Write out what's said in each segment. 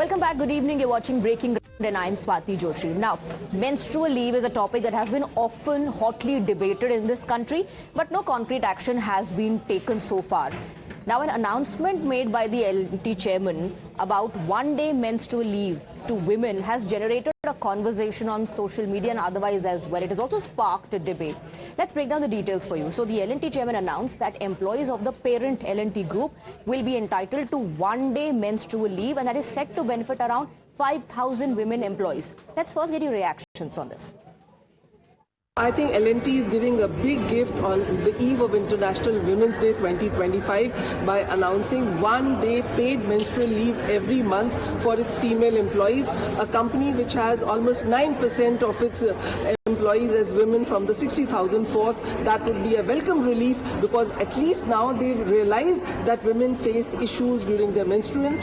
Welcome back. Good evening. You're watching Breaking Ground and I'm Swati Joshi. Now, menstrual leave is a topic that has been often hotly debated in this country, but no concrete action has been taken so far. Now, an announcement made by the L&T chairman about one-day menstrual leave to women has generated a conversation on social media and otherwise as well. It has also sparked a debate. Let's break down the details for you. So the L&T chairman announced that employees of the parent L&T group will be entitled to one-day menstrual leave, and that is set to benefit around 5,000 women employees. Let's first get your reactions on this. I think L&T is giving a big gift on the eve of International Women's Day 2025 by announcing one-day paid menstrual leave every month for its female employees. A company which has almost 9% of its employees as women from the 60,000 force, that would be a welcome relief, because at least now they've realized that women face issues during their menstrual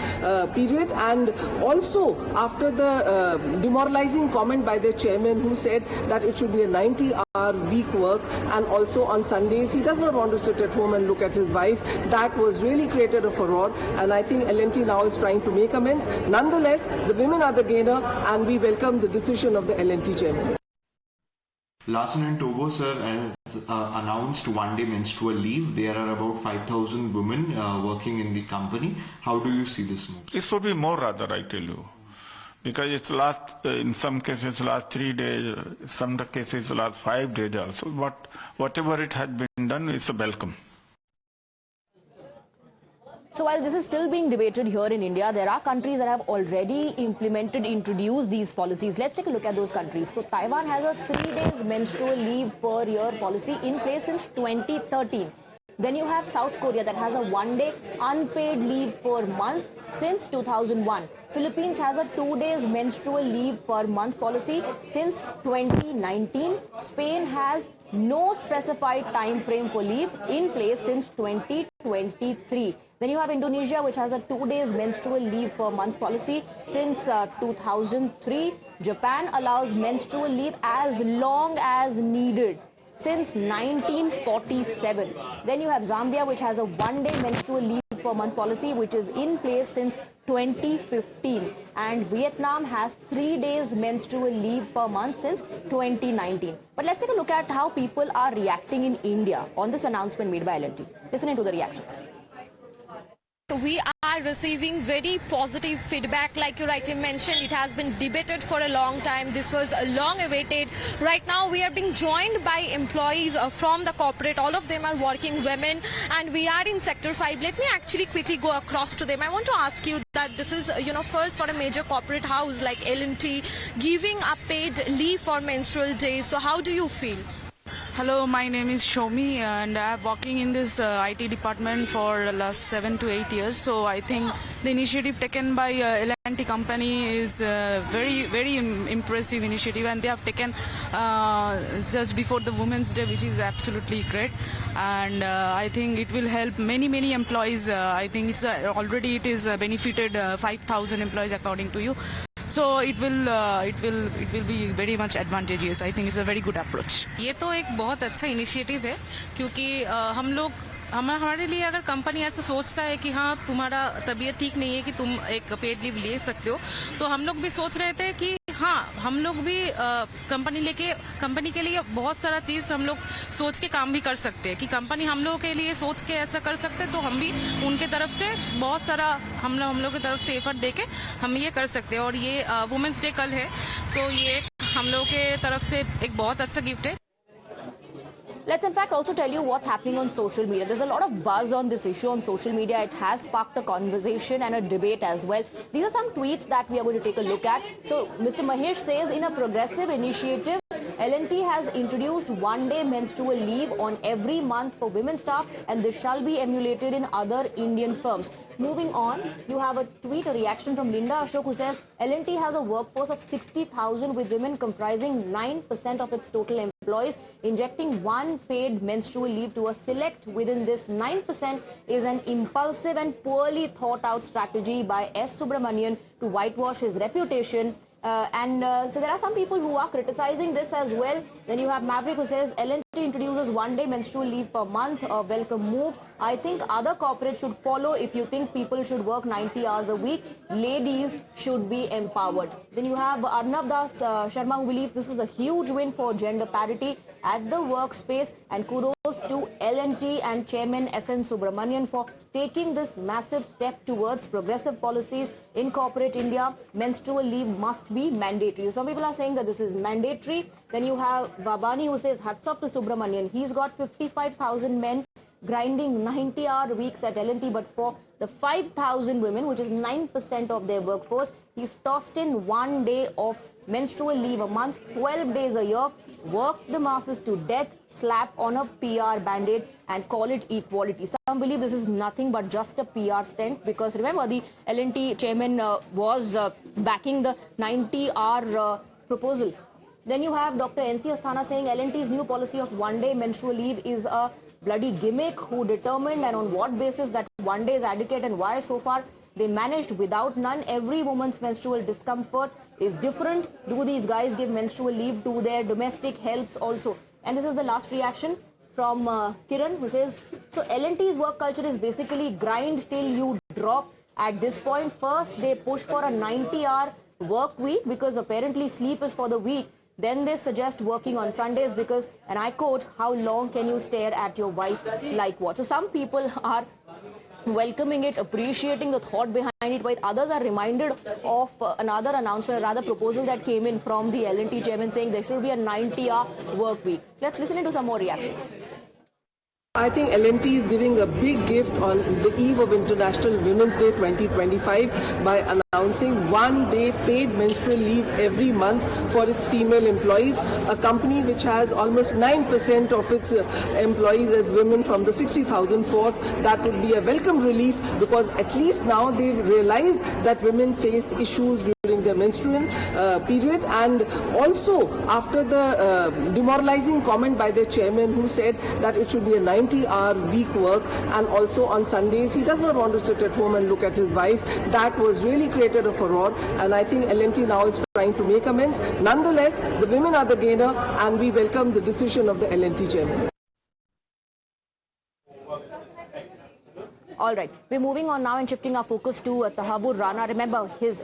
period, and also after the demoralizing comment by their chairman who said that it should be a 90-hour week work, and also on Sundays he does not want to sit at home and look at his wife. That was really created a furore, and I think L&T now is trying to make amends. Nonetheless, the women are the gainer, and we welcome the decision of the L&T chairman. Larsen Toubro sir has announced one-day menstrual leave. There are about 5,000 women working in the company. How do you see this move? It should be more rather, I tell you. Because it's in some cases last 3 days, some cases last 5 days also. But whatever it has been done, it's a welcome. So while this is still being debated here in India, there are countries that have already introduced these policies. Let's take a look at those countries. So Taiwan has a 3 days menstrual leave per year policy in place since 2013. Then you have South Korea that has a one-day unpaid leave per month since 2001. Philippines has a 2 days menstrual leave per month policy since 2019. Spain has no specified time frame for leave in place since 2023. Then you have Indonesia, which has a 2 days menstrual leave per month policy since 2003. Japan allows menstrual leave as long as needed since 1947. Then you have Zambia, which has a one-day menstrual leave per month policy, which is in place since 2015. And Vietnam has 3 days menstrual leave per month since 2019. But let's take a look at how people are reacting in India on this announcement made by L&T. Listen to the reactions. We are receiving very positive feedback. Like you rightly mentioned, it has been debated for a long time. This was long awaited. Right now we are being joined by employees from the corporate. All of them are working women, and we are in sector 5. Let me actually quickly go across to them. I want to ask you that this is first for a major corporate house like L&T giving a paid leave for menstrual days. So how do you feel? Hello, my name is Shomi, and I'm working in this IT department for the last 7 to 8 years. So I think the initiative taken by L&T company is very impressive initiative, and they have taken just before the Women's Day, which is absolutely great. And I think it will help many employees. I think it's already it is benefited 5,000 employees according to you. So it will be very much advantageous. I think it's a very good approach. ये तो एक बहुत अच्छा initiative है, क्योंकि हमारे लिए अगर कंपनी ऐसा सोचता है कि हाँ तुम्हारा तबीयत ठीक नहीं है कि तुम एक पेड लीव ले सकते हो, तो हम लोग भी सोच रहे थे कि हाँ हम लोग भी कंपनी के लिए बहुत सारा चीज हम लोग सोच के काम भी कर सकते हैं कि कंपनी हम लोगों के लिए सोच के ऐसा कर सकते हैं, तो हम भी उनके तरफ से बहुत सारा हम लोग की तरफ से एफर्ट देके हम ये कर सकते हैं। और ये वुमेन्स डे कल है, तो ये हम लोगों के तरफ से एक बहुत अच्छा गिफ्ट है। Let's in fact also tell you what's happening on social media. There's a lot of buzz on this issue on social media. It has sparked a conversation and a debate as well. These are some tweets that we are going to take a look at. So Mr. Mahesh says, in a progressive initiative, L&T has introduced one-day menstrual leave on every month for women staff, and this shall be emulated in other Indian firms. Moving on, you have a tweet, a reaction from Linda Ashok, who says, L&T has a workforce of 60,000 with women comprising 9% of its total employees. Injecting one paid menstrual leave to a select within this 9% is an impulsive and poorly thought out strategy by S. Subrahmanyan to whitewash his reputation. So there are some people who are criticizing this as well. Then you have Maverick who says L&T introduces 1 day menstrual leave per month, a welcome move. I think other corporates should follow. If you think people should work 90 hours a week, ladies should be empowered. Then you have Arnav Das Sharma who believes this is a huge win for gender parity at the workspace, and kudos to L&T and Chairman SN Subrahmanyan for taking this massive step towards progressive policies in corporate India. Menstrual leave must be mandatory. Some people are saying that this is mandatory. Then you have Babani who says hats off to Subrahmanyan. He's got 55,000 men grinding 90-hour weeks at L&T, but for the 5,000 women, which is 9% of their workforce, he's tossed in 1 day of menstrual leave a month, 12 days a year, work the masses to death, slap on a PR band-aid and call it equality. Some believe this is nothing but just a PR stunt, because remember the L&T chairman was backing the 90-hour proposal. Then you have Dr. N.C. Asthana saying L&T's new policy of 1 day menstrual leave is a bloody gimmick. Who determined and on what basis that 1 day is adequate, and why so far they managed without none? Every woman's menstrual discomfort is different. Do these guys give menstrual leave to their domestic helps also? And this is the last reaction from Kiran, who says, so L&T's work culture is basically grind till you drop. At this point, first they push for a 90-hour work week because apparently sleep is for the weak. Then they suggest working on Sundays because, and I quote, how long can you stare at your wife like what? So some people are welcoming it, appreciating the thought behind it, while others are reminded of another announcement, or rather proposal that came in from the L&T chairman saying there should be a 90-hour work week. Let's listen into some more reactions. I think L&T is giving a big gift on the eve of International Women's Day 2025 by announcing 1 day paid menstrual leave every month for its female employees. A company which has almost 9% of its employees as women from the 60,000 force, that would be a welcome relief, because at least now they've realized that women face issues during their menstrual period. And also after the demoralizing comment by their chairman, who said that it should be a 90-hour week work, and also on Sundays he does not want to sit at home and look at his wife, that was really created a furore, and I think L&T now is trying to make amends. Nonetheless, the women are the gainer, and we welcome the decision of the L&T chairman. All right, we're moving on now and shifting our focus to Tahabur Rana. Remember, his